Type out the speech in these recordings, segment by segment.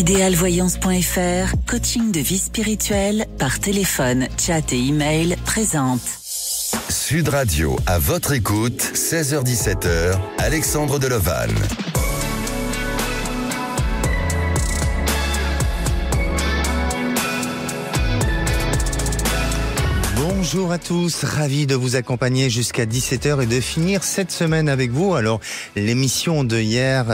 Idealvoyance.fr, coaching de vie spirituelle par téléphone, chat et email présente. Sud Radio, à votre écoute, 16h-17h, Alexandre Delevanne. Bonjour à tous, ravi de vous accompagner jusqu'à 17h et de finir cette semaine avec vous. Alors, l'émission de hier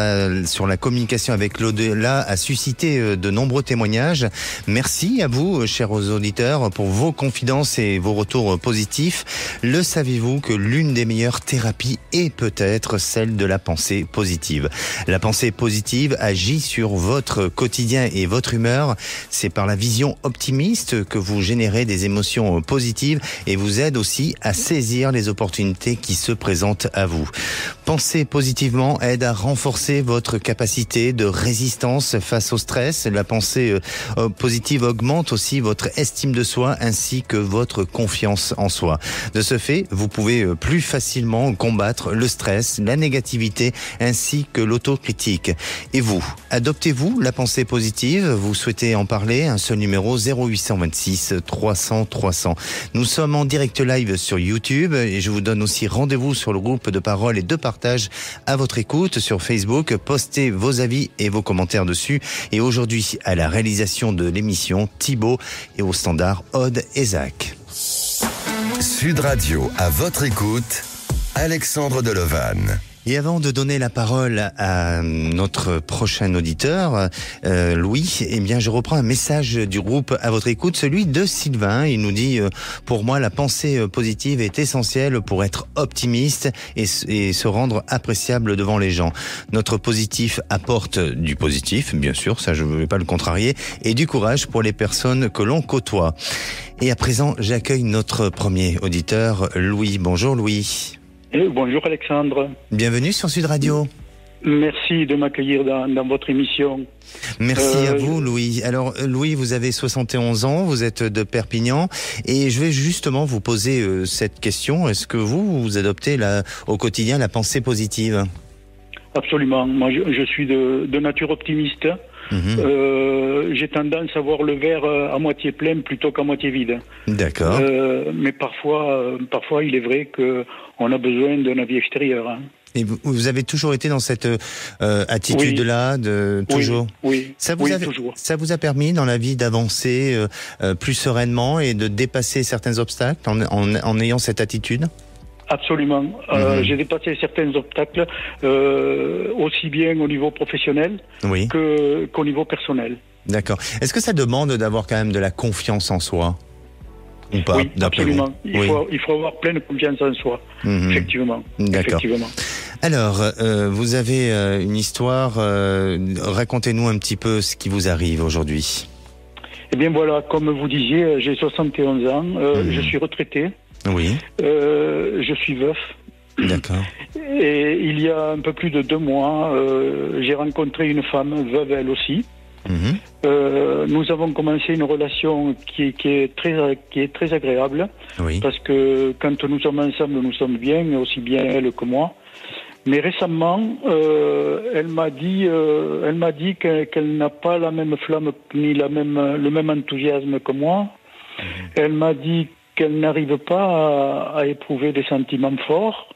sur la communication avec l'au-delà a suscité de nombreux témoignages. Merci à vous, chers auditeurs, pour vos confidences et vos retours positifs. Le savez-vous que l'une des meilleures thérapies est peut-être celle de la pensée positive. La pensée positive agit sur votre quotidien et votre humeur. C'est par la vision optimiste que vous générez des émotions positives et vous aide aussi à saisir les opportunités qui se présentent à vous. Penser positivement aide à renforcer votre capacité de résistance face au stress. La pensée positive augmente aussi votre estime de soi ainsi que votre confiance en soi. De ce fait, vous pouvez plus facilement combattre le stress, la négativité ainsi que l'autocritique. Et vous, adoptez-vous la pensée positive? Vous souhaitez en parler? Un seul numéro, 0826 300 300. Nous sommes en direct live sur YouTube et je vous donne aussi rendez-vous sur le groupe de parole et de partage à votre écoute sur Facebook. Postez vos avis et vos commentaires dessus. Et aujourd'hui, à la réalisation de l'émission, Thibaut, et au standard, Aude et Zach. Sud Radio, à votre écoute, Alexandre Delevanne. Et avant de donner la parole à notre prochain auditeur, Louis, eh bien, je reprends un message du groupe à votre écoute, celui de Sylvain. Il nous dit « Pour moi, la pensée positive est essentielle pour être optimiste et se rendre appréciable devant les gens. Notre positif apporte du positif, bien sûr, ça je ne vais pas le contrarier, et du courage pour les personnes que l'on côtoie. » Et à présent, j'accueille notre premier auditeur, Louis. Bonjour Louis. Bonjour Alexandre. Bienvenue sur Sud Radio. Merci de m'accueillir dans votre émission. Merci à vous Louis. Alors Louis, vous avez 71 ans, vous êtes de Perpignan et je vais justement vous poser cette question. Est-ce que vous adoptez au quotidien la pensée positive? Absolument. Moi je suis de nature optimiste. J'ai tendance à voir le verre à moitié plein plutôt qu'à moitié vide. D'accord. Mais parfois il est vrai qu'on a besoin d'un avis extérieur. Hein. Et vous avez toujours été dans cette attitude-là, toujours. Oui, toujours. Ça vous a permis dans la vie d'avancer plus sereinement et de dépasser certains obstacles en ayant cette attitude? Absolument. J'ai dépassé certains obstacles, aussi bien au niveau professionnel qu'au niveau personnel. D'accord. Est-ce que ça demande d'avoir quand même de la confiance en soi ou pas? Oui, absolument. Il faut avoir pleine confiance en soi, effectivement. D'accord. Effectivement. Alors, vous avez une histoire. Racontez-nous un petit peu ce qui vous arrive aujourd'hui. Eh bien voilà, comme vous disiez, j'ai 71 ans, je suis retraité. Oui. Je suis veuf. D'accord. Et il y a un peu plus de 2 mois, j'ai rencontré une femme veuve elle aussi. Nous avons commencé une relation qui est très agréable. Oui. Parce que quand nous sommes ensemble, nous sommes bien, aussi bien elle que moi. Mais récemment, elle m'a dit qu'elle n'a pas la même flamme ni le même enthousiasme que moi. Elle m'a dit qu'elle n'arrive pas à éprouver des sentiments forts.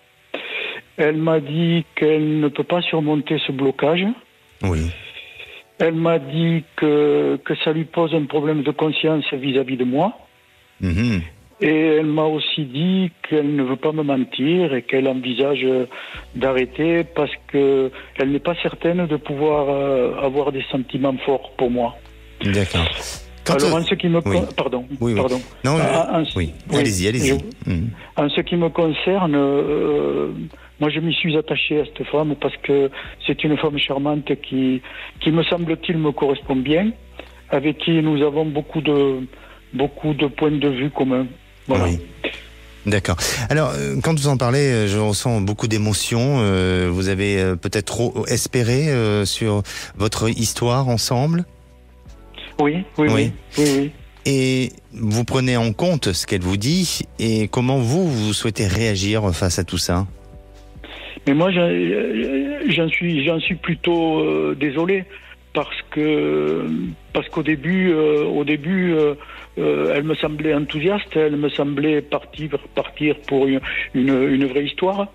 Elle m'a dit qu'elle ne peut pas surmonter ce blocage. Oui. Elle m'a dit que ça lui pose un problème de conscience vis-à-vis de moi. Et elle m'a aussi dit qu'elle ne veut pas me mentir et qu'elle envisage d'arrêter parce qu'elle n'est pas certaine de pouvoir avoir des sentiments forts pour moi. D'accord. Alors, en ce qui me pardon. Non, allez-y. En ce qui me concerne, moi je m'y suis attaché à cette femme parce que c'est une femme charmante qui me semble-t-il me correspond bien, avec qui nous avons beaucoup de points de vue communs. Voilà. Oui. D'accord. Alors, quand vous en parlez, je ressens beaucoup d'émotions. Vous avez peut-être trop espéré sur votre histoire ensemble? Oui. Et vous prenez en compte ce qu'elle vous dit et comment vous souhaitez réagir face à tout ça? Mais moi, j'en suis plutôt désolé parce qu'au début, elle me semblait enthousiaste, elle me semblait partir pour une vraie histoire.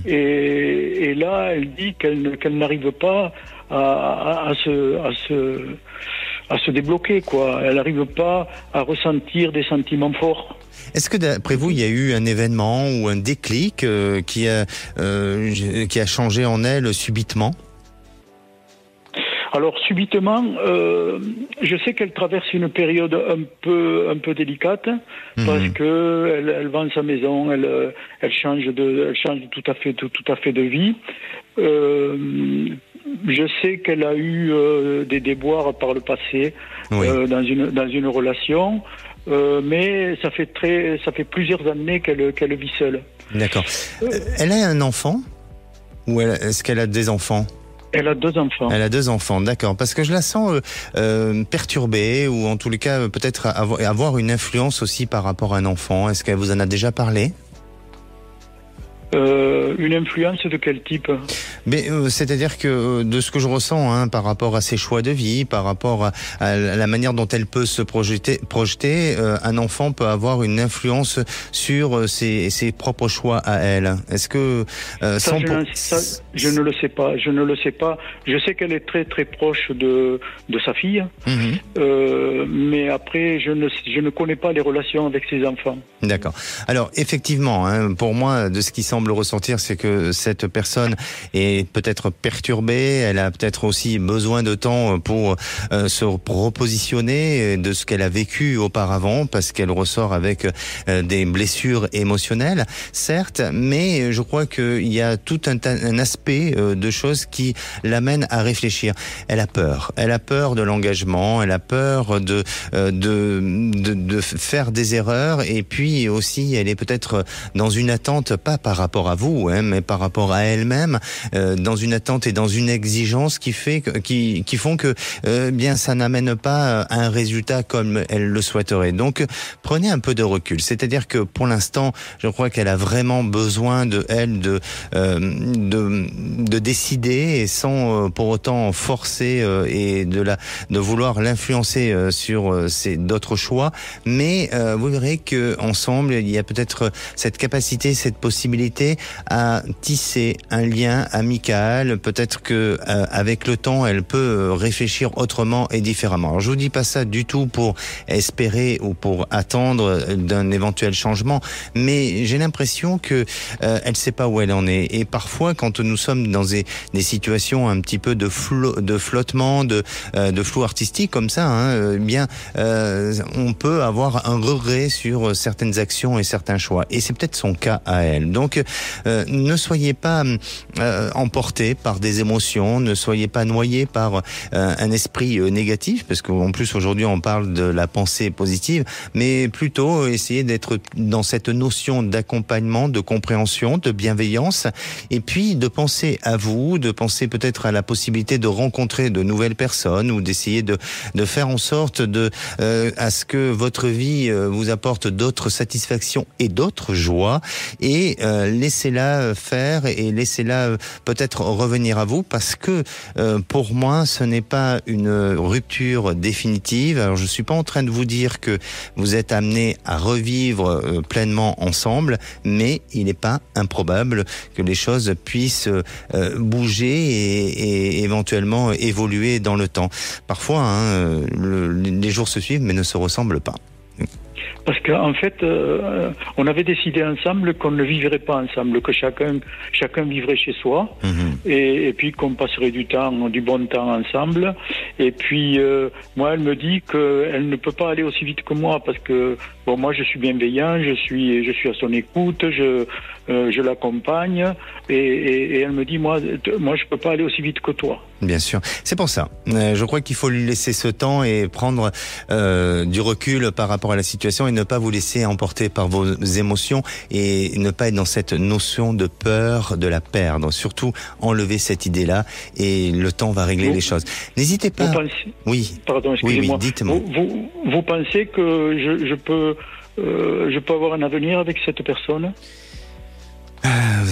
Et là, elle dit qu'elle n'arrive pas à se débloquer, quoi. Elle n'arrive pas à ressentir des sentiments forts. Est-ce que d'après vous, il y a eu un événement ou un déclic qui a changé en elle subitement ? Alors subitement, je sais qu'elle traverse une période un peu délicate parce que elle vend sa maison, elle change tout à fait de vie. Je sais qu'elle a eu des déboires par le passé dans une relation, mais ça fait plusieurs années qu'elle vit seule. D'accord. Elle a un enfant ou est-ce qu'elle a des enfants ? Elle a 2 enfants. Elle a 2 enfants, d'accord. Parce que je la sens perturbée ou en tous les cas peut-être avoir une influence aussi par rapport à un enfant. Est-ce qu'elle vous en a déjà parlé ? Une influence de quel type ? Mais c'est-à-dire que de ce que je ressens par rapport à ses choix de vie, par rapport à la manière dont elle peut se projeter, un enfant peut avoir une influence sur ses propres choix à elle. Est-ce que je ne le sais pas. Je sais qu'elle est très très proche de sa fille, mais après je ne connais pas les relations avec ses enfants. D'accord. Alors effectivement, pour moi, de ce qui semble ressentir, c'est que cette personne est peut-être perturbée, elle a peut-être aussi besoin de temps pour se repositionner de ce qu'elle a vécu auparavant, parce qu'elle ressort avec des blessures émotionnelles, certes, mais je crois qu'il y a tout un aspect de choses qui l'amène à réfléchir. Elle a peur de l'engagement, elle a peur de faire des erreurs, et puis aussi elle est peut-être dans une attente, pas par rapport à vous, mais par rapport à elle-même, dans une attente et dans une exigence qui font que bien ça n'amène pas à un résultat comme elle le souhaiterait. Donc prenez un peu de recul. C'est-à-dire que pour l'instant, je crois qu'elle a vraiment besoin de décider, et sans pour autant forcer et de vouloir l'influencer sur d'autres choix. Mais vous verrez que ensemble, il y a peut-être cette capacité, cette possibilité à tisser un lien amical. Peut-être que avec le temps, elle peut réfléchir autrement et différemment. Alors je vous dis pas ça du tout pour espérer ou pour attendre d'un éventuel changement, mais j'ai l'impression que elle sait pas où elle en est. Et parfois, quand nous sommes dans des situations un petit peu de flottement, de flou artistique comme ça, on peut avoir un regret sur certaines actions et certains choix. Et c'est peut-être son cas à elle. Donc, ne soyez pas emportés par des émotions, ne soyez pas noyés par un esprit négatif, parce qu'en plus aujourd'hui on parle de la pensée positive, mais plutôt essayer d'être dans cette notion d'accompagnement, de compréhension, de bienveillance, et puis de penser à vous, de penser peut-être à la possibilité de rencontrer de nouvelles personnes, ou d'essayer de faire en sorte à ce que votre vie vous apporte d'autres satisfactions et d'autres joies, et laissez-la faire et laissez-la peut-être revenir à vous, parce que pour moi ce n'est pas une rupture définitive. Alors je suis pas en train de vous dire que vous êtes amenés à revivre pleinement ensemble, mais il n'est pas improbable que les choses puissent bouger et éventuellement évoluer dans le temps. Parfois les jours se suivent mais ne se ressemblent pas. Parce qu'en fait, on avait décidé ensemble qu'on ne vivrait pas ensemble, que chacun vivrait chez soi, et puis qu'on passerait du bon temps ensemble. Et puis, moi, elle me dit qu'elle ne peut pas aller aussi vite que moi, parce que moi, je suis bienveillant, je suis à son écoute, je l'accompagne, et elle me dit, moi, je peux pas aller aussi vite que toi. Bien sûr, c'est pour ça. Je crois qu'il faut lui laisser ce temps et prendre du recul par rapport à la situation, et ne pas vous laisser emporter par vos émotions, et ne pas être dans cette notion de peur de la perdre. Surtout, enlever cette idée-là, et le temps va régler les choses. N'hésitez pas. Oui. Pardon, excusez-moi. Oui, dites-moi. Vous pensez que je peux avoir un avenir avec cette personne ?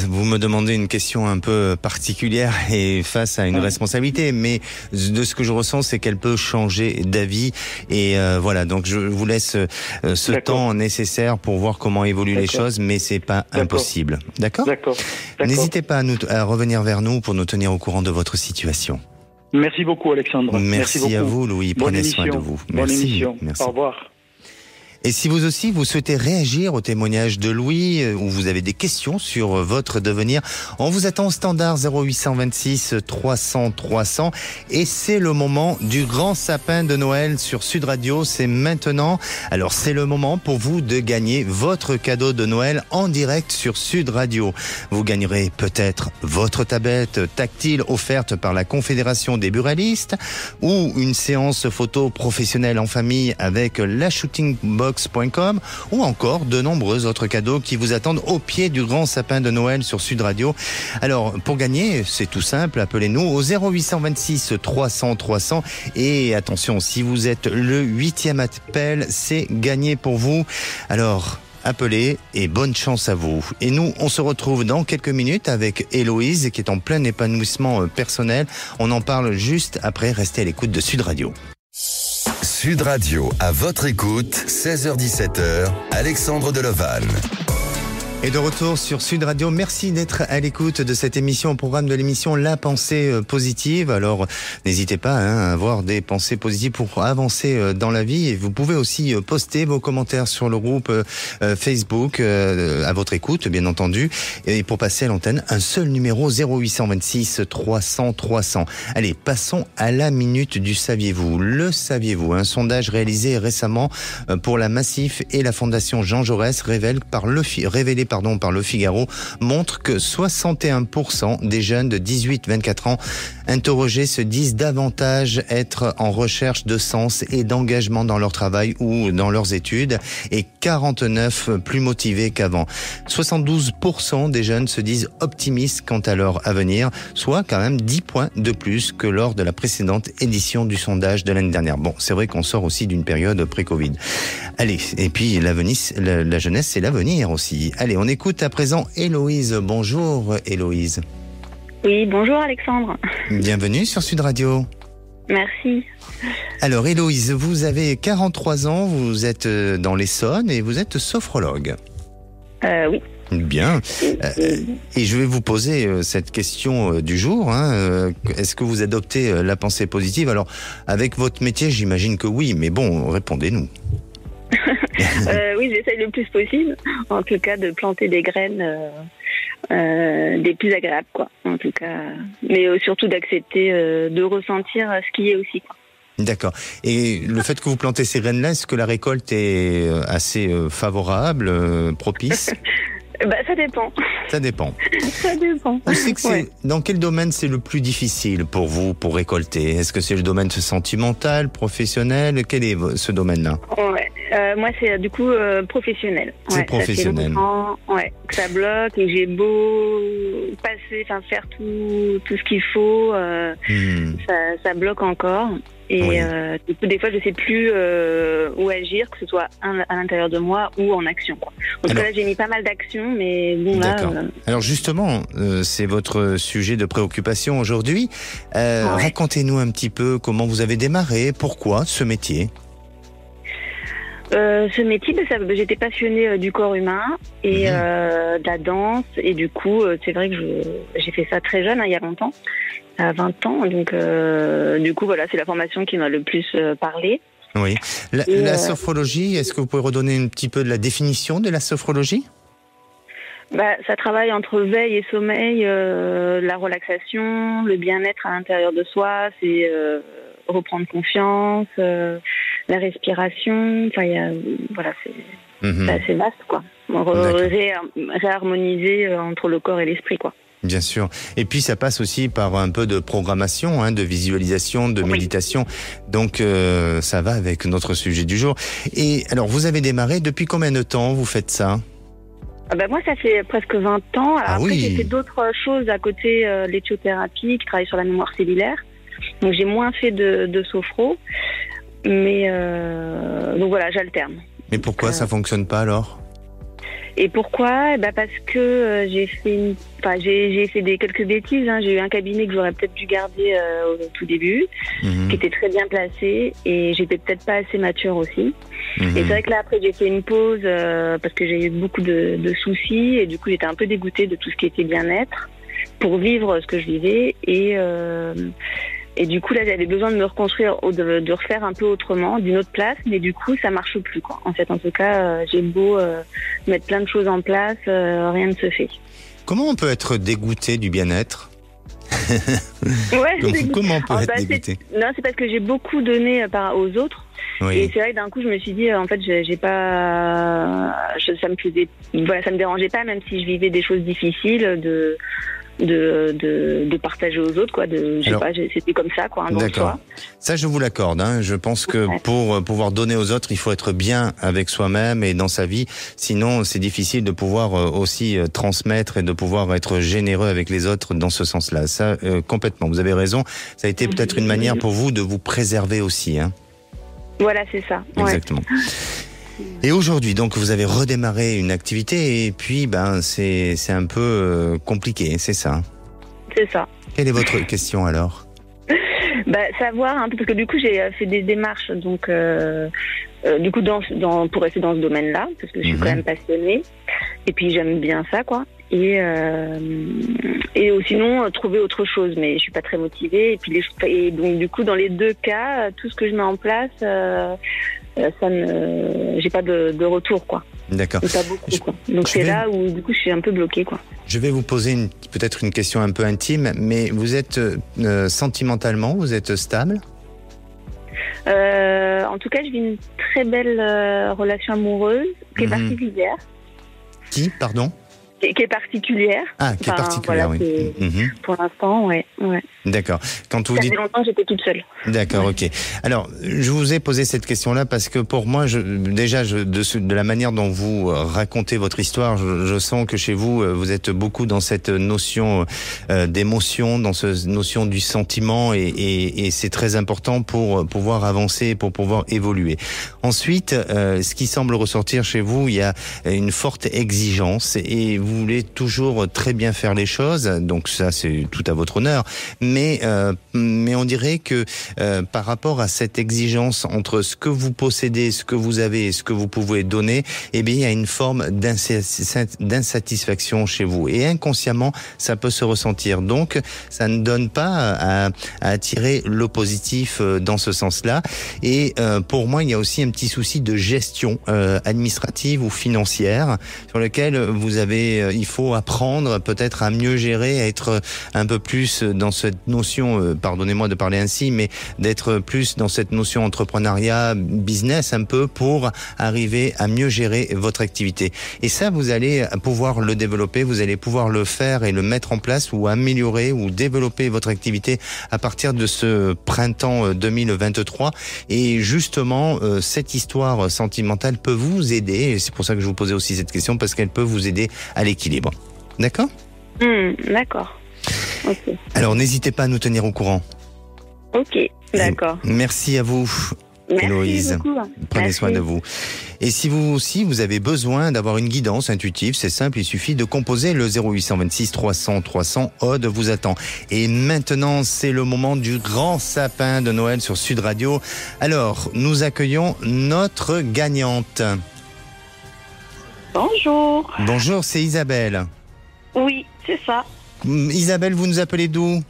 Vous me demandez une question un peu particulière et face à une responsabilité, mais de ce que je ressens, c'est qu'elle peut changer d'avis. Et voilà, donc je vous laisse ce temps nécessaire pour voir comment évoluent les choses, mais c'est pas impossible. D'accord ? D'accord. N'hésitez pas à revenir vers nous pour nous tenir au courant de votre situation. Merci beaucoup, Alexandre. Merci beaucoup. à vous, Louis. Prenez soin de vous. Bonne émission. Merci. Au revoir. Et si vous aussi, vous souhaitez réagir au témoignage de Louis, ou vous avez des questions sur votre devenir, on vous attend au standard 0826 300 300. Et c'est le moment du grand sapin de Noël sur Sud Radio, c'est maintenant. Alors c'est le moment pour vous de gagner votre cadeau de Noël en direct sur Sud Radio. Vous gagnerez peut-être votre tablette tactile offerte par la Confédération des buralistes, ou une séance photo professionnelle en famille avec la Shooting Box, ou encore de nombreux autres cadeaux qui vous attendent au pied du grand sapin de Noël sur Sud Radio. Alors, pour gagner, c'est tout simple, appelez-nous au 0826 300 300. Et attention, si vous êtes le 8e appel, c'est gagné pour vous. Alors, appelez et bonne chance à vous. Et nous, on se retrouve dans quelques minutes avec Héloïse qui est en plein épanouissement personnel. On en parle juste après. Restez à l'écoute de Sud Radio. Sud Radio, à votre écoute, 16h-17h, Alexandre Delevanne. Et de retour sur Sud Radio, merci d'être à l'écoute de cette émission, au programme de l'émission La Pensée Positive. Alors, n'hésitez pas à avoir des pensées positives pour avancer dans la vie. Et vous pouvez aussi poster vos commentaires sur le groupe Facebook, à votre écoute, bien entendu. Et pour passer à l'antenne, un seul numéro, 0826 300 300. Allez, passons à la minute du saviez-vous. Le saviez-vous, un sondage réalisé récemment pour la Massif et la Fondation Jean Jaurès révélé par le Figaro, montre que 61% des jeunes de 18-24 ans interrogés se disent davantage être en recherche de sens et d'engagement dans leur travail ou dans leurs études, et 49% plus motivés qu'avant. 72% des jeunes se disent optimistes quant à leur avenir, soit quand même 10 points de plus que lors de la précédente édition du sondage de l'année dernière. Bon, c'est vrai qu'on sort aussi d'une période pré-Covid. Allez, et puis la jeunesse, c'est l'avenir aussi. Allez, on écoute à présent Héloïse. Bonjour Héloïse. Oui, bonjour Alexandre. Bienvenue sur Sud Radio. Merci. Alors Héloïse, vous avez 43 ans, vous êtes dans l'Essonne et vous êtes sophrologue. Oui. Bien. Et je vais vous poser cette question du jour. Est-ce que vous adoptez la pensée positive ? Alors, avec votre métier, j'imagine que oui, mais bon, répondez-nous. Oui, j'essaye le plus possible, en tout cas, de planter des graines des plus agréables, quoi. En tout cas, mais surtout d'accepter de ressentir ce qui est aussi, quoi. D'accord. Et le fait que vous plantez ces graines-là, est-ce que la récolte est assez favorable, propice ? Ça dépend. Ça dépend. Ça dépend. On sait que dans quel domaine c'est le plus difficile pour vous pour récolter ? Est-ce que c'est le domaine sentimental, professionnel ? Quel est ce domaine-là ? Moi, c'est du coup professionnel. C'est professionnel. Que ça bloque et j'ai beau faire tout ce qu'il faut, ça bloque encore. Et du coup, des fois, je ne sais plus où agir, que ce soit à l'intérieur de moi ou en action, quoi. En tout cas, là, j'ai mis pas mal d'actions, mais bon, là... Alors justement, c'est votre sujet de préoccupation aujourd'hui. Racontez-nous un petit peu comment vous avez démarré, pourquoi ce métier ? Ce métier, j'étais passionnée du corps humain et de la danse. Et du coup, c'est vrai que j'ai fait ça très jeune, il y a longtemps, à 20 ans. Donc, du coup, voilà, c'est la formation qui m'a le plus parlé. Oui. La sophrologie, est-ce que vous pouvez redonner un petit peu de la définition de la sophrologie ? Ça travaille entre veille et sommeil, la relaxation, le bien-être à l'intérieur de soi, c'est reprendre confiance, la respiration, c'est assez vaste, quoi. Réharmoniser entre le corps et l'esprit, quoi. Bien sûr. Et puis ça passe aussi par un peu de programmation, de visualisation, de méditation. Donc ça va avec notre sujet du jour. Et alors vous avez démarré, depuis combien de temps vous faites ça ? Moi, ça fait presque 20 ans. Alors, après, j'ai fait d'autres choses à côté, l'éthiothérapie, qui travaille sur la mémoire cellulaire. Donc, j'ai moins fait de sophro. Mais, donc voilà, j'alterne. Mais pourquoi ça fonctionne pas alors ? Et pourquoi ? Parce que j'ai fait quelques bêtises. Hein. J'ai eu un cabinet que j'aurais peut-être dû garder au tout début, qui était très bien placé, et j'étais peut-être pas assez mature aussi. Et c'est vrai que là, après, j'ai fait une pause parce que j'ai eu beaucoup de soucis, et du coup, j'étais un peu dégoûtée de tout ce qui était bien-être pour vivre ce que je vivais. Et du coup, là, j'avais besoin de me reconstruire, de refaire un peu autrement, d'une autre place, mais du coup, ça marche plus, quoi. En fait, en tout cas, j'ai beau mettre plein de choses en place, rien ne se fait. Comment on peut être dégoûté du bien-être ? Ouais, comment on peut être dégoûté ? Non, c'est parce que j'ai beaucoup donné aux autres. Oui. Et c'est vrai que d'un coup, je me suis dit, en fait, j'ai pas, ça me dérangeait pas, même si je vivais des choses difficiles, de partager aux autres, quoi. C'était comme ça, quoi. D'accord. Ça, je vous l'accorde. Hein. Je pense que pour pouvoir donner aux autres, il faut être bien avec soi-même et dans sa vie. Sinon, c'est difficile de pouvoir aussi transmettre et de pouvoir être généreux avec les autres dans ce sens-là. Ça, complètement. Vous avez raison. Ça a été peut-être une manière pour vous de vous préserver aussi, hein. Voilà, c'est ça. Exactement. Ouais. Et aujourd'hui, donc, vous avez redémarré une activité et puis, c'est un peu compliqué, c'est ça ? C'est ça. Quelle est votre question alors ? Savoir un peu, parce que du coup, j'ai fait des démarches, donc, du coup, pour rester dans ce domaine-là, parce que je suis quand même passionnée, et puis j'aime bien ça, quoi. Et sinon trouver autre chose, mais je suis pas très motivée, et donc du coup dans les deux cas, tout ce que je mets en place, j'ai pas de retour, quoi. D'accord. Pas beaucoup, quoi. Donc c'est là où du coup je suis un peu bloquée, quoi. Je vais vous poser peut-être une question un peu intime, mais vous êtes sentimentalement, vous êtes stable ? En tout cas, je vis une très belle relation amoureuse qui est particulière. Qui, pardon ? Qui est particulière. Ah, qui est particulière, oui. Pour l'instant, ouais. D'accord. Quand vous dites... Ça fait longtemps que j'étais toute seule. D'accord, ok. Alors, je vous ai posé cette question-là parce que pour moi, de la manière dont vous racontez votre histoire, je sens que chez vous, vous êtes beaucoup dans cette notion d'émotion, dans cette notion du sentiment, et c'est très important pour pouvoir avancer, pour pouvoir évoluer. Ensuite, ce qui semble ressortir chez vous, il y a une forte exigence et vous voulez toujours très bien faire les choses, donc ça c'est tout à votre honneur, mais on dirait que par rapport à cette exigence entre ce que vous possédez, ce que vous avez et ce que vous pouvez donner, il y a une forme d'insatisfaction chez vous, et inconsciemment ça peut se ressentir, donc ça ne donne pas à attirer le positif dans ce sens-là. Et pour moi il y a aussi un petit souci de gestion administrative ou financière sur lequel il faut apprendre peut-être à mieux gérer, à être un peu plus dans cette notion, pardonnez-moi de parler ainsi, mais d'être plus dans cette notion entrepreneuriat, business un peu, pour arriver à mieux gérer votre activité. Et ça, vous allez pouvoir le développer, vous allez pouvoir le faire et le mettre en place, ou améliorer ou développer votre activité à partir de ce printemps 2023. Et justement, cette histoire sentimentale peut vous aider, et c'est pour ça que je vous posais aussi cette question, parce qu'elle peut vous aider à l'équilibre. D'accord ? D'accord. Okay. Alors, n'hésitez pas à nous tenir au courant. Ok, d'accord. Merci à vous, Héloïse. Prenez soin de vous. Et si vous aussi, vous avez besoin d'avoir une guidance intuitive, c'est simple, il suffit de composer le 0826 300 300. Aude vous attend. Et maintenant, c'est le moment du grand sapin de Noël sur Sud Radio. Alors, nous accueillons notre gagnante. Bonjour. Bonjour, c'est Isabelle. Oui, c'est ça. Isabelle, vous nous appelez d'où ?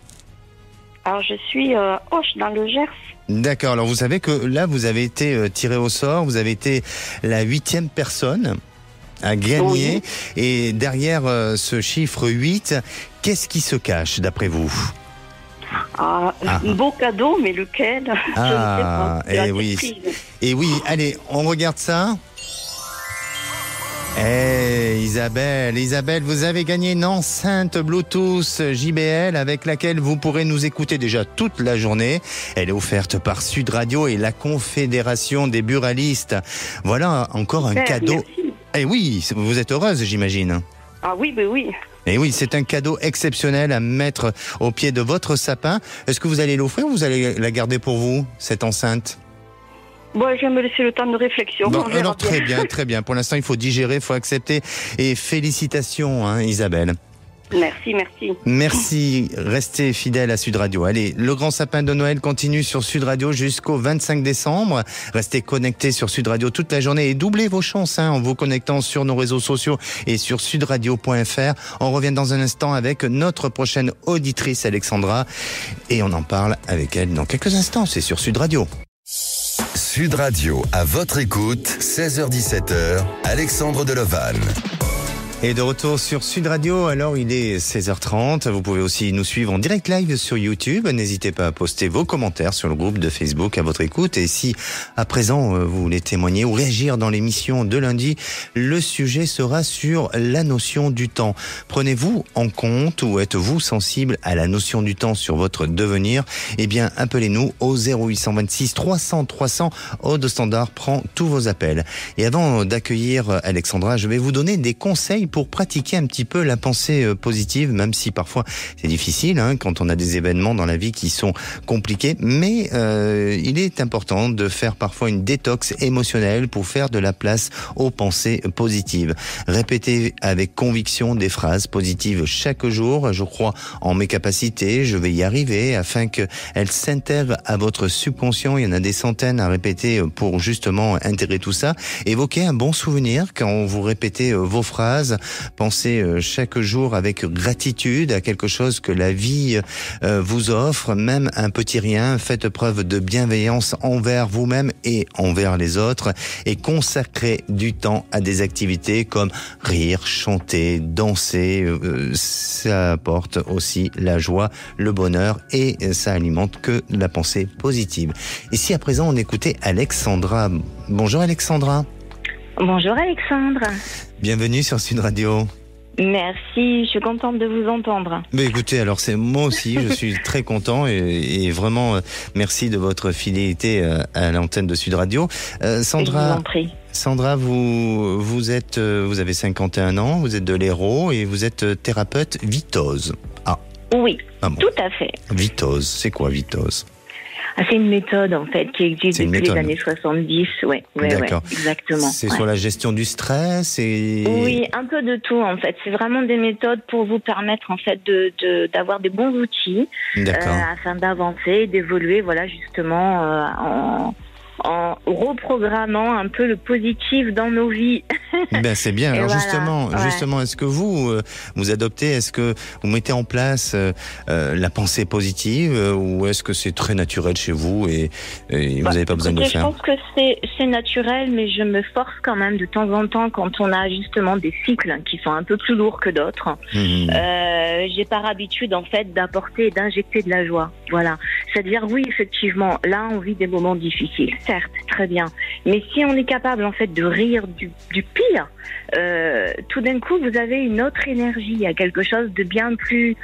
Alors, je suis Auch, dans le Gers. D'accord. Alors, vous savez que là, vous avez été tiré au sort. Vous avez été la 8e personne à gagner. Oui. Et derrière ce chiffre 8, qu'est-ce qui se cache, d'après vous ? Un beau cadeau, mais lequel ? Ah, et oui. Et oui, allez, on regarde ça. Isabelle, vous avez gagné une enceinte Bluetooth JBL avec laquelle vous pourrez nous écouter déjà toute la journée. Elle est offerte par Sud Radio et la Confédération des buralistes. Voilà encore un cadeau. Merci. Eh oui, vous êtes heureuse, j'imagine. Ah oui, ben oui. Et oui, c'est un cadeau exceptionnel à mettre au pied de votre sapin. Est-ce que vous allez l'offrir ou vous allez la garder pour vous, cette enceinte ? Bon, je vais me laisser le temps de réflexion. Bon, alors très bien, très bien. Pour l'instant, il faut digérer, il faut accepter. Et félicitations, hein, Isabelle. Merci, merci. Merci, restez fidèles à Sud Radio. Allez, le grand sapin de Noël continue sur Sud Radio jusqu'au 25 décembre. Restez connectés sur Sud Radio toute la journée et doublez vos chances en vous connectant sur nos réseaux sociaux et sur sudradio.fr. On revient dans un instant avec notre prochaine auditrice Alexandra et on en parle avec elle dans quelques instants. C'est sur Sud Radio. Sud Radio, à votre écoute, 16h-17h, Alexandre Delevanne. Et de retour sur Sud Radio, alors il est 16h30, vous pouvez aussi nous suivre en direct live sur YouTube, n'hésitez pas à poster vos commentaires sur le groupe de Facebook à votre écoute, et si à présent vous voulez témoigner ou réagir dans l'émission de lundi, le sujet sera sur la notion du temps. Prenez-vous en compte ou êtes-vous sensible à la notion du temps sur votre devenir? Eh bien appelez-nous au 0826 300 300, Aude Standard prend tous vos appels. Et avant d'accueillir Alexandra, je vais vous donner des conseils pour pratiquer un petit peu la pensée positive, même si parfois c'est difficile quand on a des événements dans la vie qui sont compliqués, mais il est important de faire parfois une détox émotionnelle pour faire de la place aux pensées positives. Répétez avec conviction des phrases positives chaque jour. Je crois en mes capacités, je vais y arriver, afin qu'elles s'intègrent à votre subconscient. Il y en a des centaines à répéter pour justement intégrer tout ça. Évoquez un bon souvenir quand vous répétez vos phrases. Pensez chaque jour avec gratitude à quelque chose que la vie vous offre, même un petit rien. Faites preuve de bienveillance envers vous-même et envers les autres et consacrez du temps à des activités comme rire, chanter, danser. Ça apporte aussi la joie, le bonheur et ça alimente que la pensée positive. Et si à présent on écoutait Alexandra. Bonjour Alexandra. Bonjour Alexandre. Bienvenue sur Sud Radio. Merci, je suis contente de vous entendre. Mais écoutez, alors c'est moi aussi, je suis très content et vraiment merci de votre fidélité à l'antenne de Sud Radio. Sandra, je vous en prie. Sandra, vous avez 51 ans, vous êtes de l'Hérault et vous êtes thérapeute Vitose. Ah. Oui, bon. Tout à fait. Vitose, c'est quoi Vitose? C'est une méthode en fait qui existe depuis les années 70, ouais, exactement. C'est sur la gestion du stress et... Oui, un peu de tout en fait. C'est vraiment des méthodes pour vous permettre en fait d'avoir des bons outils afin d'avancer, d'évoluer, voilà justement en reprogrammant un peu le positif dans nos vies. Ben c'est bien. Alors voilà. justement, est-ce que vous adoptez, est-ce que vous mettez en place la pensée positive ou est-ce que c'est très naturel chez vous et vous n'avez pas besoin de le faire? Je pense que c'est naturel, mais je me force quand même de temps en temps quand on a justement des cycles qui sont un peu plus lourds que d'autres. J'ai par habitude en fait d'apporter et d'injecter de la joie. Voilà. C'est-à-dire oui, effectivement, là on vit des moments difficiles. Certes, très bien. Mais si on est capable en fait de rire du pire, tout d'un coup vous avez une autre énergie, il y a quelque chose de bien plus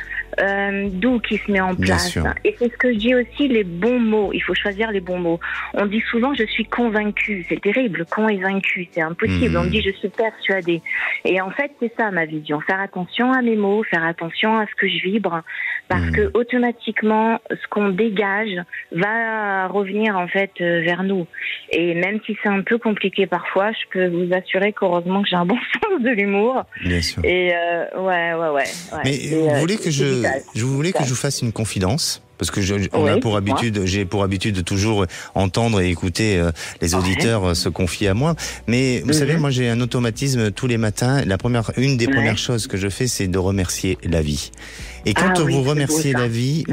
doux qui se met en place. Et c'est ce que je dis aussi, les bons mots. Il faut choisir les bons mots. On dit souvent je suis convaincu, c'est terrible, con et vaincu, c'est impossible. On dit je suis persuadé. Et en fait c'est ça ma vision, faire attention à mes mots, faire attention à ce que je vibre, parce que automatiquement ce qu'on dégage va revenir en fait vers nous. Et même si c'est un peu compliqué parfois, je peux vous assurer qu'heureusement que j'ai un bon sens de l'humour. Bien sûr. Et ouais. Mais vous voulez que je vous fasse une confidence? Parce que j'ai pour habitude de toujours entendre et écouter les auditeurs se confier à moi. Mais vous savez, moi j'ai un automatisme tous les matins. Une des premières choses que je fais, c'est de remercier la vie. Et quand vous remerciez la vie,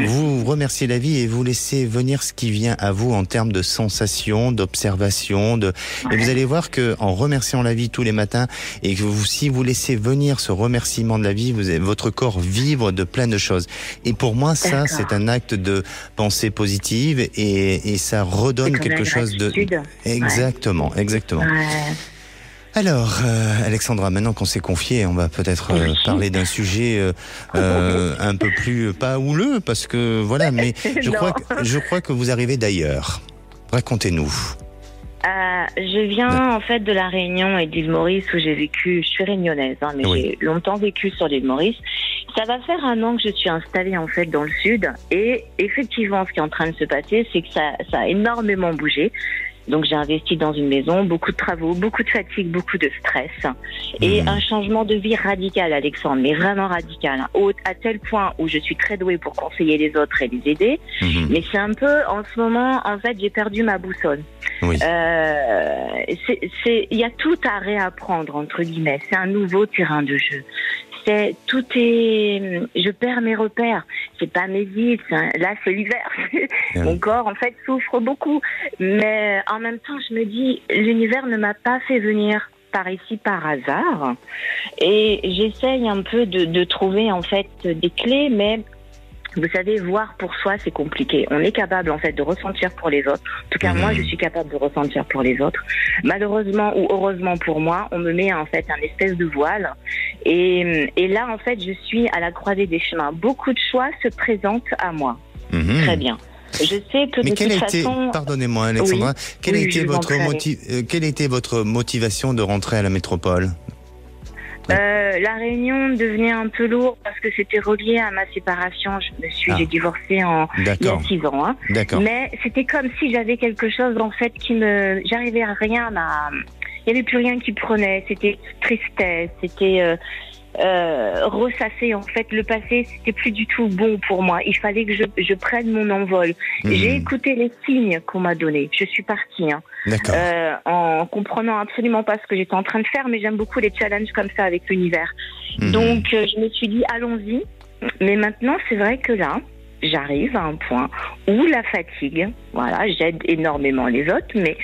vous remerciez la vie et vous laissez venir ce qui vient à vous en termes de sensations, d'observations, et vous allez voir que en remerciant la vie tous les matins et que si vous laissez venir ce remerciement de la vie, votre corps vibre de plein de choses. Et pour moi, ça, c'est un acte de pensée positive et ça redonne quelque chose de... Exactement. Alors, Alexandra, maintenant qu'on s'est confié, on va peut-être parler d'un sujet un peu plus pas houleux, parce que voilà, mais je crois que vous arrivez d'ailleurs. Racontez-nous. Je viens en fait de la Réunion et d'Île Maurice où j'ai vécu. Je suis réunionnaise, mais j'ai longtemps vécu sur l'île Maurice. Il Ça va faire 1 an que je suis installée en fait dans le sud et effectivement ce qui est en train de se passer c'est que ça a énormément bougé. Donc j'ai investi dans une maison, beaucoup de travaux, beaucoup de fatigue, beaucoup de stress et un changement de vie radical, Alexandre, mais vraiment radical, à tel point où je suis très douée pour conseiller les autres et les aider, mais c'est un peu, en ce moment, en fait, j'ai perdu ma boussole. Oui. Il y a tout à réapprendre, entre guillemets, c'est un nouveau terrain de jeu. Je perds mes repères. C'est pas mes vides. Là, c'est l'hiver. Mon corps, en fait, souffre beaucoup. Mais en même temps, je me dis, l'univers ne m'a pas fait venir par ici par hasard. Et j'essaye un peu de trouver, en fait, des clés, mais vous savez, voir pour soi, c'est compliqué. On est capable, en fait, de ressentir pour les autres. En tout cas, moi, je suis capable de ressentir pour les autres. Malheureusement ou heureusement pour moi, on me met, en fait, un espèce de voile. Et là, en fait, je suis à la croisée des chemins. Beaucoup de choix se présentent à moi. Très bien. Je sais que de toute façon... Pardonnez-moi, Alexandra. Quelle a été votre motivation de rentrer à la métropole ? La Réunion devenait un peu lourd parce que c'était relié à ma séparation. J'ai divorcé il y a 6 ans. Hein. Mais c'était comme si j'avais quelque chose en fait j'arrivais à rien il n'y avait plus rien qui prenait. C'était tristesse, c'était ressasser en fait le passé. C'était plus du tout bon pour moi. Il fallait que je prenne mon envol. J'ai écouté les signes qu'on m'a donnés. Je suis partie. En comprenant absolument pas ce que j'étais en train de faire, mais j'aime beaucoup les challenges comme ça avec l'univers. Donc je me suis dit allons-y, mais maintenant c'est vrai que là j'arrive à un point où la fatigue, j'aide énormément les autres, mais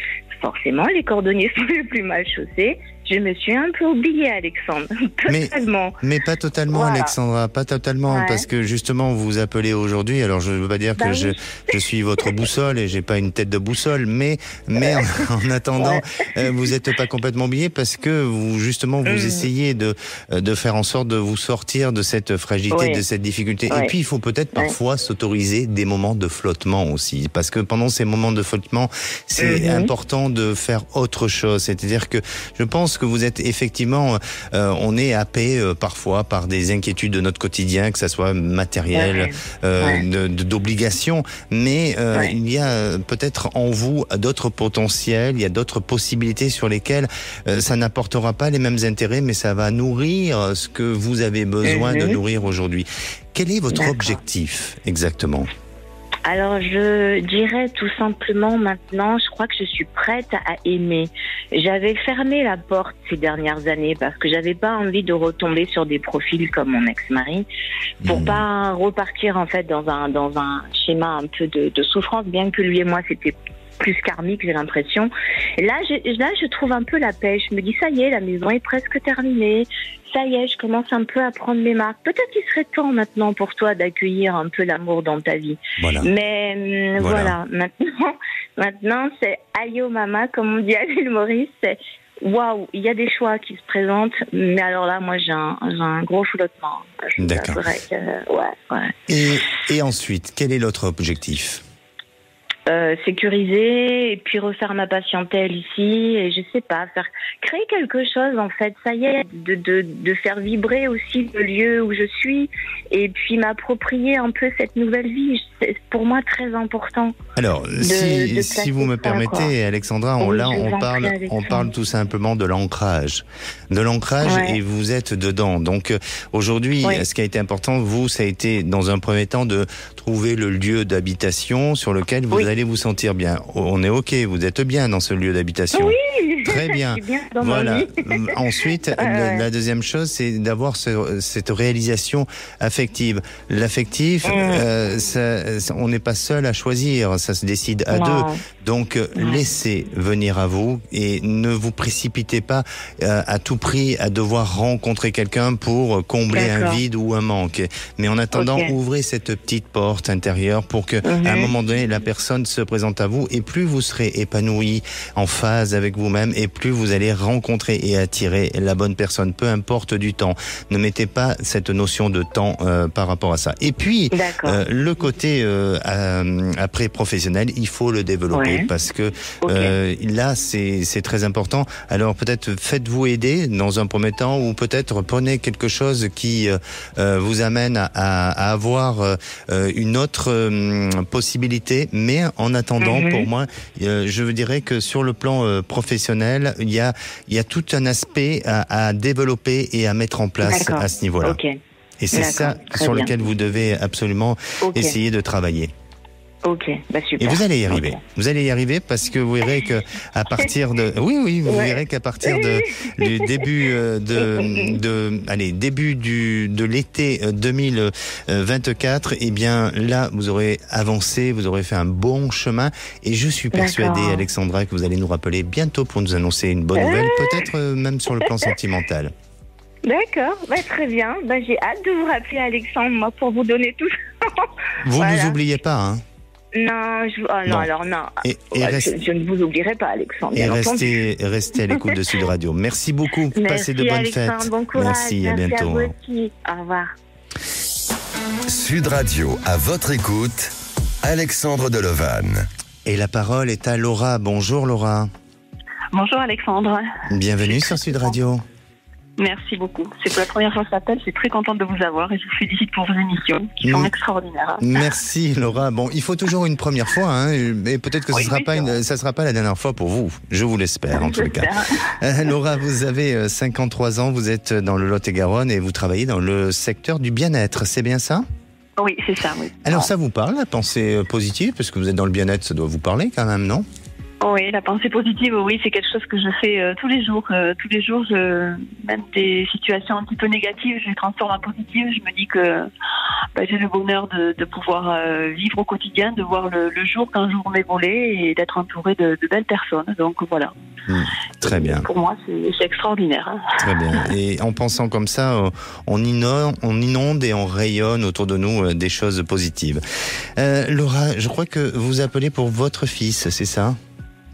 forcément les cordonniers sont les plus mal chaussés. Je me suis un peu oubliée, Alexandre. Totalement. Mais pas totalement, Alexandra. Pas totalement, parce que justement, vous vous appelez aujourd'hui. Alors, je ne veux pas dire que je suis votre boussole et j'ai pas une tête de boussole, mais en attendant, vous n'êtes pas complètement oublié parce que vous essayez de faire en sorte de vous sortir de cette fragilité, de cette difficulté. Et puis, il faut peut-être parfois s'autoriser des moments de flottement aussi, parce que pendant ces moments de flottement, c'est important de faire autre chose. C'est-à-dire que je pense que vous êtes effectivement, on est happé parfois par des inquiétudes de notre quotidien, que ça soit matériel, d'obligation, mais il y a peut-être en vous d'autres potentiels, il y a d'autres possibilités sur lesquelles ça n'apportera pas les mêmes intérêts, mais ça va nourrir ce que vous avez besoin de nourrir aujourd'hui. Quel est votre objectif exactement ? Alors, je dirais tout simplement maintenant, je crois que je suis prête à aimer. J'avais fermé la porte ces dernières années parce que j'avais pas envie de retomber sur des profils comme mon ex-mari pour pas repartir en fait dans un schéma un peu de souffrance, bien que lui et moi c'était plus karmique, j'ai l'impression. Là, je trouve un peu la paix. Je me dis, ça y est, la maison est presque terminée. Ça y est, je commence un peu à prendre mes marques. Peut-être qu'il serait temps maintenant pour toi d'accueillir un peu l'amour dans ta vie. Mais voilà. Maintenant, c'est aïe oh mama, comme on dit à l'île Maurice. C'est waouh, il y a des choix qui se présentent. Mais alors là, moi, j'ai un gros flottement. D'accord. Et ensuite, quel est l'autre objectif ? Sécuriser et puis refaire ma patientèle ici et je sais pas, créer quelque chose en fait, ça y est, de faire vibrer aussi le lieu où je suis et puis m'approprier un peu cette nouvelle vie. C'est pour moi très important. Alors, si vous me permettez, Alexandra, on parle tout simplement de l'ancrage. Et vous êtes dedans. Donc aujourd'hui, ce qui a été important, ça a été dans un premier temps de trouver le lieu d'habitation sur lequel vous allez vous sentir bien. On est OK, vous êtes bien dans ce lieu d'habitation. Oui, très bien. Voilà. Ensuite, la deuxième chose, c'est d'avoir cette réalisation affective. L'affectif, on n'est pas seul à choisir, ça se décide à deux. Donc, laissez venir à vous et ne vous précipitez pas à tout prix à devoir rencontrer quelqu'un pour combler un vide ou un manque. Mais en attendant, ouvrez cette petite porte intérieure pour que, à un moment donné, la personne se présente à vous et plus vous serez épanoui, en phase avec vous-même et plus vous allez rencontrer et attirer la bonne personne, peu importe du temps. Ne mettez pas cette notion de temps par rapport à ça. Et puis, le côté après professionnel, il faut le développer parce que là, c'est très important. Alors peut-être faites-vous aider dans un premier temps ou peut-être prenez quelque chose qui vous amène à avoir une autre possibilité. Mais en attendant, pour moi, je dirais que sur le plan professionnel, il y a tout un aspect à développer et à mettre en place à ce niveau-là. Et c'est ça sur lequel vous devez absolument essayer de travailler. Ok, bah super. Et vous allez y arriver. Vous allez y arriver parce que vous verrez que à partir de, vous verrez qu'à partir du début début de l'été 2024, eh bien là, vous aurez avancé, vous aurez fait un bon chemin. Et je suis persuadée, Alexandra, que vous allez nous rappeler bientôt pour nous annoncer une bonne nouvelle, peut-être même sur le plan sentimental. D'accord, très bien. J'ai hâte de vous rappeler, Alexandre, moi, pour vous donner tout. Vous nous oubliez pas, hein? Non, non. Je ne vous oublierai pas, Alexandre. Et restez à l'écoute de Sud Radio. Merci beaucoup. Passez de bonnes fêtes. Bon courage. Merci, à bientôt. À vous aussi. Au revoir. Sud Radio, à votre écoute, Alexandre Delovan. Et la parole est à Laura. Bonjour Laura. Bonjour Alexandre. Bienvenue sur Sud Radio. Merci beaucoup. C'est pour la première fois que je t'appelle. Je suis très contente de vous avoir et je vous félicite pour vos émissions qui sont extraordinaires. Merci Laura. Bon, il faut toujours une première fois, hein, mais peut-être que ça sera pas la dernière fois pour vous. Je vous l'espère en tout cas. Laura, vous avez 53 ans, vous êtes dans le Lot-et-Garonne et vous travaillez dans le secteur du bien-être. C'est bien ça ? Oui, c'est ça. Oui. Alors ça vous parle, la pensée positive, parce que vous êtes dans le bien-être, ça doit vous parler quand même, non ? Oui, la pensée positive, oui, c'est quelque chose que je fais tous les jours. Tous les jours, même des situations un petit peu négatives, je les transforme en positives. Je me dis que j'ai le bonheur de pouvoir vivre au quotidien, de voir le jour qu'un jour m'est volé et d'être entourée de belles personnes. Donc voilà. Très bien. Pour moi, c'est extraordinaire. Hein. Très bien. Et en pensant comme ça, on inonde et on rayonne autour de nous des choses positives. Laura, je crois que vous appelez pour votre fils, c'est ça ?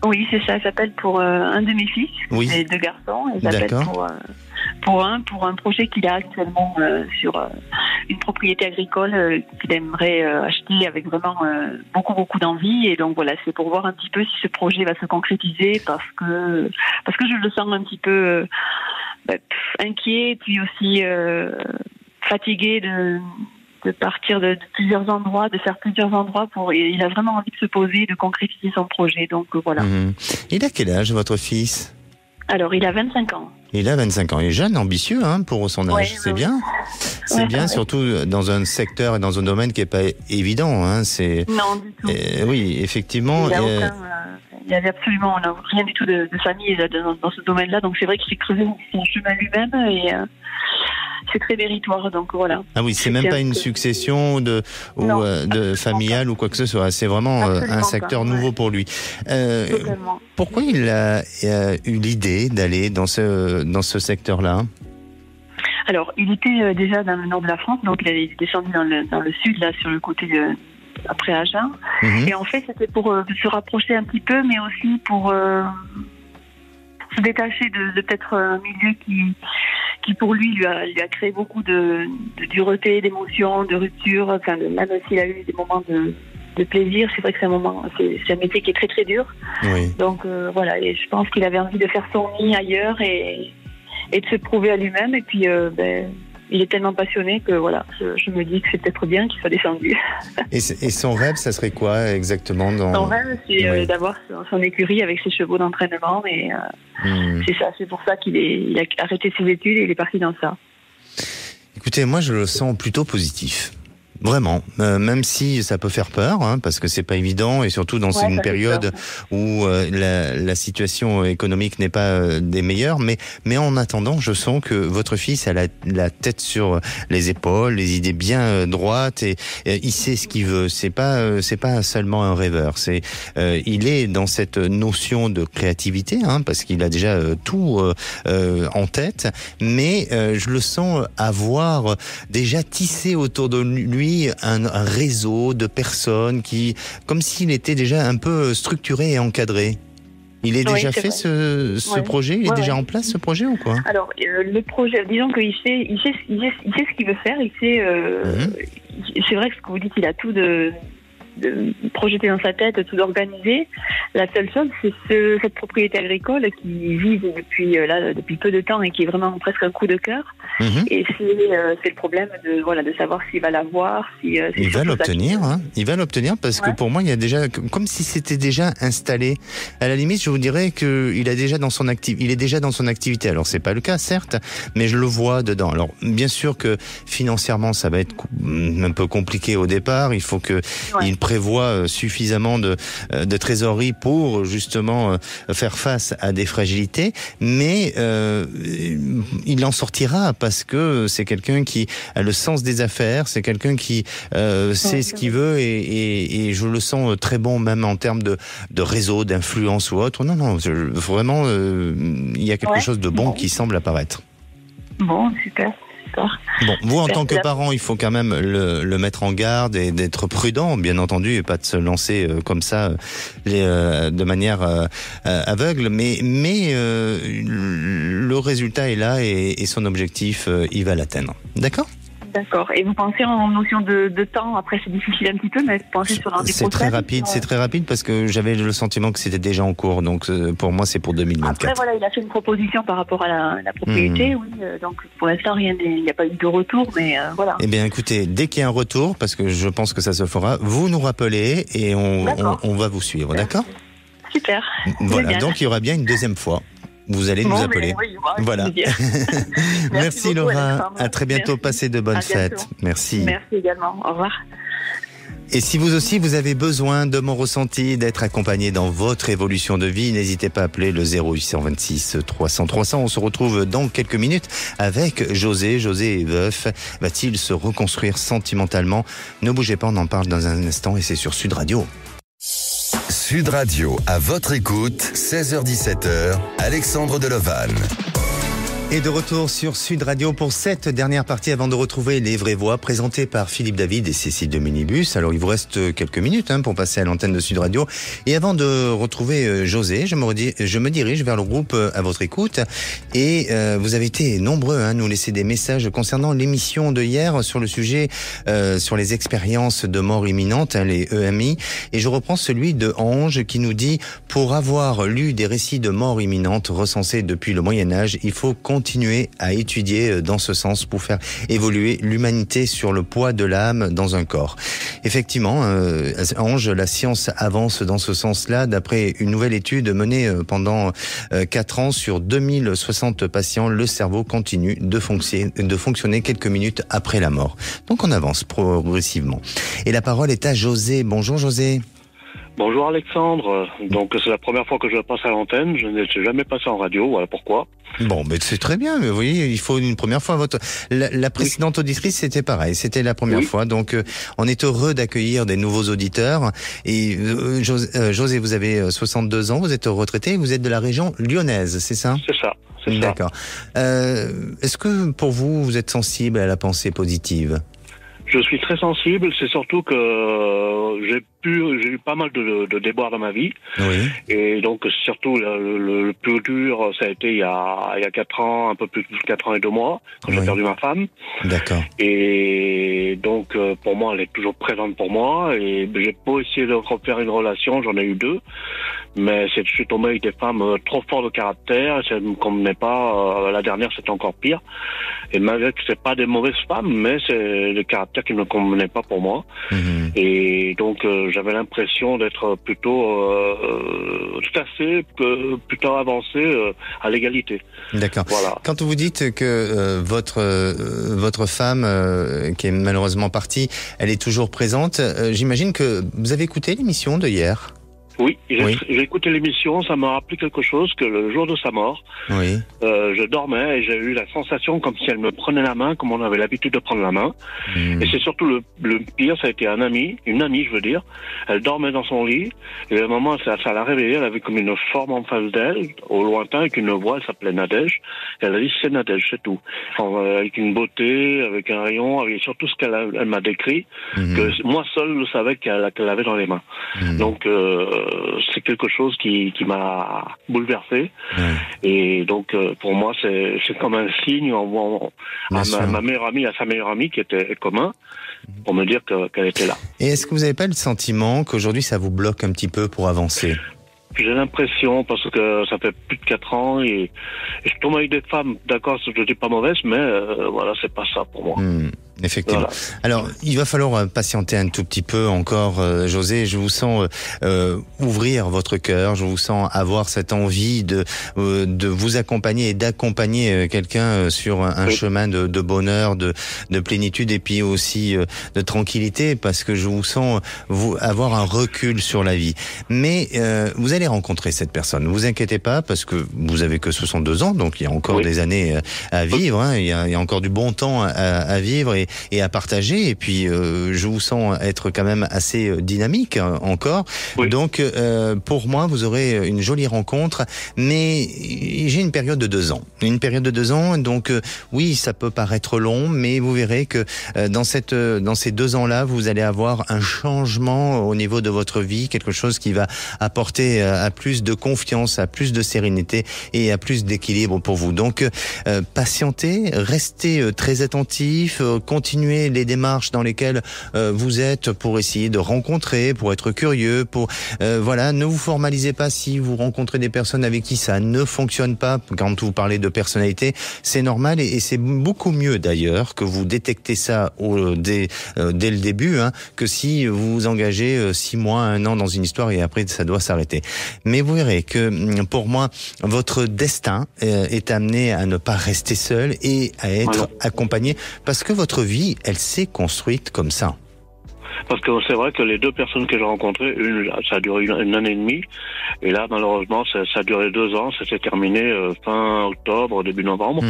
Oui, c'est ça. J'appelle pour un de mes fils, j'ai 2 garçons. Et j'appelle pour un projet qu'il a actuellement sur une propriété agricole qu'il aimerait acheter avec vraiment beaucoup d'envie. Et donc voilà, c'est pour voir un petit peu si ce projet va se concrétiser parce que je le sens un petit peu inquiet, puis aussi fatigué de partir de plusieurs endroits, de faire plusieurs endroits il a vraiment envie de se poser, de concrétiser son projet. Donc voilà. Il a quel âge votre fils ? Alors il a 25 ans. Il a 25 ans. Il est jeune, ambitieux pour son âge. C'est bien. C'est bien, surtout dans un secteur et dans un domaine qui n'est pas évident. Hein. Non, du tout. Oui, effectivement. Il n'y avait absolument rien du tout de famille dans ce domaine-là. Donc c'est vrai qu'il s'est creusé son chemin lui-même et c'est très méritoire. Donc voilà. Ah oui, c'est même pas une succession de familiale ou quoi que ce soit. C'est vraiment un secteur nouveau pour lui. Pourquoi il a eu l'idée d'aller dans ce secteur-là ? Alors, il était déjà dans le nord de la France, donc il est descendu dans le sud, là, sur le côté après Agen. Et en fait, c'était pour se rapprocher un petit peu, mais aussi pour se détacher de peut-être un milieu qui pour lui a créé beaucoup de dureté, d'émotions, de rupture. Enfin, même s'il a eu des moments de plaisir, c'est vrai que c'est un métier qui est très très dur. Oui. Donc voilà, et je pense qu'il avait envie de faire son nid ailleurs et de se prouver à lui-même. Et puis il est tellement passionné que voilà, je me dis que c'est peut-être bien qu'il soit descendu. Et son rêve, ça serait quoi exactement Son rêve, c'est d'avoir son écurie avec ses chevaux d'entraînement. Et c'est ça, c'est pour ça qu'il a arrêté ses études et il est parti dans ça. Écoutez, moi je le sens plutôt positif. Vraiment, même si ça peut faire peur, parce que c'est pas évident et surtout dans une période où la situation économique n'est pas des meilleures. Mais en attendant, je sens que votre fils a la tête sur les épaules, les idées bien droites et il sait ce qu'il veut. C'est pas seulement un rêveur. Il est dans cette notion de créativité, parce qu'il a déjà tout en tête. Mais je le sens avoir déjà tissé autour de lui un réseau de personnes comme s'il était déjà un peu structuré et encadré. Il est déjà fait ce projet? Il est déjà en place ce projet ou quoi? Alors le projet, disons qu'il sait ce qu'il veut faire. Il sait. C'est vrai que ce que vous dites, il a tout de projeté dans sa tête, tout d'organisé. La seule chose, c'est cette propriété agricole qui vise depuis peu de temps et qui est vraiment presque un coup de cœur. Et c'est le problème de savoir s'il va l'avoir. Il va l'obtenir, il va l'obtenir parce que pour moi, il y a déjà, comme si c'était déjà installé. À la limite, je vous dirais qu'il est déjà dans son activité. Alors, c'est pas le cas, certes, mais je le vois dedans. Alors, bien sûr que financièrement, ça va être un peu compliqué au départ. Il faut qu'il prévoit suffisamment de trésorerie pour justement faire face à des fragilités, mais il en sortira parce que c'est quelqu'un qui a le sens des affaires, c'est quelqu'un qui sait ce qu'il veut et je le sens très bon même en termes de réseau, d'influence ou autre. Non, vraiment, il y a quelque chose de bon qui semble apparaître. Bon, super. Bon, vous en tant que parent, il faut quand même le mettre en garde et d'être prudent, bien entendu, et pas de se lancer comme ça de manière aveugle. Mais le résultat est là et son objectif, il va l'atteindre. D'accord ? D'accord. Et vous pensez en notion de temps? Après, c'est difficile un petit peu, mais vous pensez sur un des C'est très rapide parce que j'avais le sentiment que c'était déjà en cours. Donc, pour moi, c'est pour 2024. Après, voilà, il a fait une proposition par rapport à la propriété, oui. Donc, pour l'instant, il n'y a pas eu de retour, mais voilà. Eh bien, écoutez, dès qu'il y a un retour, parce que je pense que ça se fera, vous nous rappelez et on va vous suivre, d'accord? Super. Voilà, donc il y aura bien une deuxième fois. Vous allez nous appeler. Oui, voilà. Merci beaucoup, Laura. À très bientôt. Passez de bonnes fêtes. Merci. Merci également. Au revoir. Et si vous aussi, vous avez besoin de mon ressenti, d'être accompagné dans votre évolution de vie, n'hésitez pas à appeler le 0826 300 300. On se retrouve dans quelques minutes avec José. José est veuf. Va-t-il se reconstruire sentimentalement? Ne bougez pas, on en parle dans un instant et c'est sur Sud Radio. Sud Radio, à votre écoute, 16h-17h, Alexandre Delovan. Et de retour sur Sud Radio pour cette dernière partie avant de retrouver les vraies voix présentées par Philippe David et Cécile de Minibus. Alors il vous reste quelques minutes pour passer à l'antenne de Sud Radio. Et avant de retrouver José, je me dirige vers le groupe à votre écoute. Et vous avez été nombreux à nous laisser des messages concernant l'émission de hier sur le sujet sur les expériences de mort imminente, les EMI. Et je reprends celui de Ange qui nous dit « Pour avoir lu des récits de mort imminente recensés depuis le Moyen-Âge, il faut continuer à étudier dans ce sens pour faire évoluer l'humanité sur le poids de l'âme dans un corps. » Effectivement, Ange, la science avance dans ce sens-là. D'après une nouvelle étude menée pendant 4 ans sur 2060 patients, le cerveau continue de fonctionner quelques minutes après la mort. Donc on avance progressivement. Et la parole est à José. Bonjour José. Bonjour Alexandre, donc c'est la première fois que je passe à l'antenne, je n'ai jamais passé en radio, voilà pourquoi. Bon, mais c'est très bien, mais vous voyez, il faut une première fois. La précédente auditrice, c'était pareil, c'était la première fois, donc on est heureux d'accueillir des nouveaux auditeurs. Et José, vous avez 62 ans, vous êtes retraité, vous êtes de la région lyonnaise, c'est ça? C'est ça. D'accord. Est-ce que pour vous, vous êtes sensible à la pensée positive? Je suis très sensible, c'est surtout que j'ai eu pas mal de déboires dans ma vie. Oui. Et donc, surtout, le plus dur, ça a été il y a 4 ans, un peu plus de 4 ans et 2 mois, quand j'ai perdu ma femme. D'accord. Et donc, pour moi, elle est toujours présente pour moi. Et j'ai pas essayé de refaire une relation, j'en ai eu 2. Mais je suis tombé avec des femmes trop fortes de caractère, et ça ne me convenait pas. La dernière, c'était encore pire. Et malgré que c'est pas des mauvaises femmes, mais c'est le caractère qui ne me convenait pas pour moi. Mmh. Et donc, j'avais l'impression d'être plutôt plutôt avancé à l'égalité. D'accord. Voilà. Quand vous dites que votre femme, qui est malheureusement partie, elle est toujours présente, j'imagine que vous avez écouté l'émission de hier? Oui, j'ai écouté l'émission, ça m'a rappelé quelque chose, que le jour de sa mort, je dormais et j'ai eu la sensation comme si elle me prenait la main, comme on avait l'habitude de prendre la main. Et c'est surtout le pire, ça a été une amie je veux dire. Elle dormait dans son lit et à un moment, ça l'a réveillée, elle avait comme une forme en face d'elle, au lointain, avec une voix, elle s'appelait Nadège. Elle a dit c'est Nadège, c'est tout. Avec une beauté, avec un rayon, avec surtout ce qu'elle m'a décrit, que moi seul le savais qu'elle avait dans les mains. Donc, c'est quelque chose qui m'a bouleversé. Et donc pour moi c'est comme un signe. Ma meilleure amie à sa meilleure amie qui était commun pour me dire qu'elle était là. Et est-ce que vous n'avez pas le sentiment qu'aujourd'hui ça vous bloque un petit peu pour avancer? J'ai l'impression, parce que ça fait plus de 4 ans et je tombe avec des femmes, d'accord, je dis pas mauvaise, mais voilà, c'est pas ça pour moi. Effectivement. Voilà. Alors, il va falloir patienter un tout petit peu encore, José. Je vous sens ouvrir votre cœur. Je vous sens avoir cette envie de vous accompagner et d'accompagner quelqu'un sur un chemin de bonheur, de plénitude et puis aussi de tranquillité, parce que je vous sens avoir un recul sur la vie. Mais vous allez rencontrer cette personne. Ne vous inquiétez pas, parce que vous avez que 62 ans, donc il y a encore des années à vivre. Hein, il y a encore du bon temps à vivre et à partager. Et puis, je vous sens être quand même assez dynamique encore. Donc, pour moi, vous aurez une jolie rencontre. Mais j'ai une période de 2 ans. Une période de 2 ans. Donc, oui, ça peut paraître long, mais vous verrez que dans ces 2 ans-là, vous allez avoir un changement au niveau de votre vie, quelque chose qui va apporter à plus de confiance, à plus de sérénité et à plus d'équilibre pour vous. Donc, patientez, restez très attentifs, continuez les démarches dans lesquelles vous êtes pour essayer de rencontrer, pour être curieux, voilà, ne vous formalisez pas si vous rencontrez des personnes avec qui ça ne fonctionne pas. Quand vous parlez de personnalité, c'est normal et c'est beaucoup mieux d'ailleurs que vous détectez ça dès le début, hein, que si vous vous engagez 6 mois, 1 an dans une histoire et après ça doit s'arrêter. Mais vous verrez que pour moi, votre destin est amené à ne pas rester seul et à être accompagné, parce que votre vie, elle s'est construite comme ça. Parce que c'est vrai que les 2 personnes que j'ai rencontrées, une, ça a duré 1 année et demie, et là, malheureusement, ça a duré 2 ans, ça s'est terminé fin octobre, début novembre.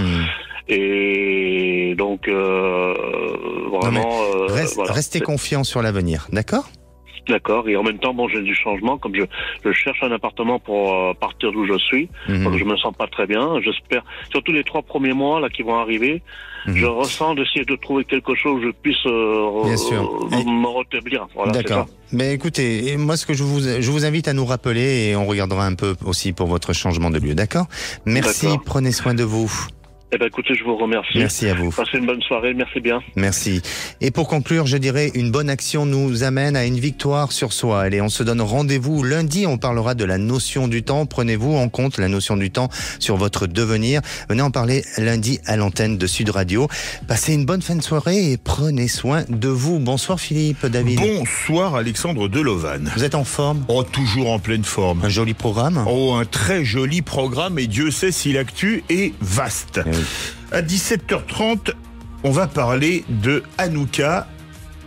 Et donc, vraiment... restez confiant sur l'avenir, d'accord ? D'accord, et en même temps, bon, j'ai du changement, comme je cherche un appartement pour partir d'où je suis, donc je me sens pas très bien. J'espère, surtout les 3 premiers mois là qui vont arriver, je ressens d'essayer de trouver quelque chose où je puisse me rétablir. Voilà, d'accord. Mais écoutez, moi ce que je vous invite à nous rappeler, et on regardera un peu aussi pour votre changement de lieu, d'accord ? Merci, prenez soin de vous. Eh ben, écoutez, je vous remercie. Merci à vous. Passez une bonne soirée, merci bien. Merci. Et pour conclure, je dirais, une bonne action nous amène à une victoire sur soi. Allez, on se donne rendez-vous lundi, on parlera de la notion du temps. Prenez-vous en compte la notion du temps sur votre devenir. Venez en parler lundi à l'antenne de Sud Radio. Passez une bonne fin de soirée et prenez soin de vous. Bonsoir Philippe, David. Bonsoir Alexandre Delovan. Vous êtes en forme ? Oh, toujours en pleine forme. Un joli programme ? Oh, un très joli programme, et Dieu sait si l'actu est vaste. Oui. À 17h30, on va parler de Hanouka,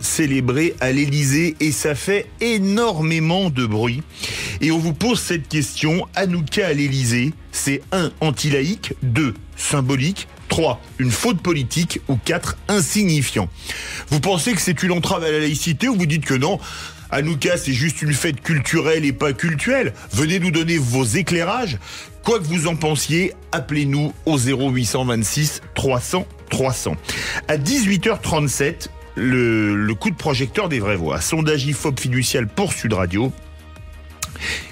célébré à l'Élysée, et ça fait énormément de bruit. Et on vous pose cette question: Hanouka à l'Élysée, c'est 1, anti-laïque, 2, symbolique, 3, une faute politique, ou 4, insignifiant. Vous pensez que c'est une entrave à la laïcité, ou vous dites que non, Hanouka c'est juste une fête culturelle et pas cultuelle? Venez nous donner vos éclairages. Quoi que vous en pensiez, appelez-nous au 0826 300 300. À 18h37, le coup de projecteur des vraies voix. Sondage IFOP fiducial pour Sud Radio.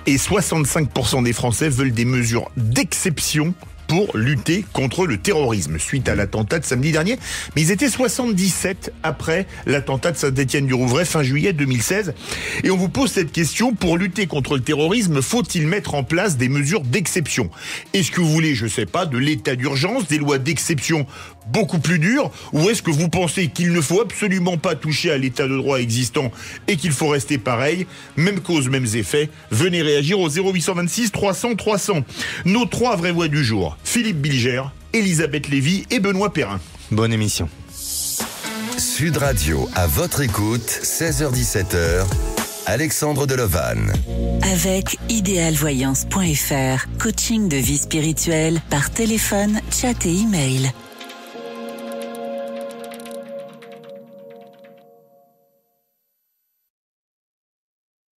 Et 65% des Français veulent des mesures d'exception pour lutter contre le terrorisme suite à l'attentat de samedi dernier. Mais ils étaient 77 après l'attentat de Saint-Étienne-du-Rouvray fin juillet 2016. Et on vous pose cette question: pour lutter contre le terrorisme, faut-il mettre en place des mesures d'exception? Est-ce que vous voulez, je sais pas, de l'état d'urgence, des lois d'exception beaucoup plus dures, ou est-ce que vous pensez qu'il ne faut absolument pas toucher à l'état de droit existant et qu'il faut rester pareil? Même cause, mêmes effets. Venez réagir au 0826 300 300. Nos 3 vraies voix du jour: Philippe Bilger, Elisabeth Lévy et Benoît Perrin. Bonne émission. Sud Radio, à votre écoute, 16h-17h, Alexandre Delovan. Avec idéalvoyance.fr, coaching de vie spirituelle par téléphone, chat et email.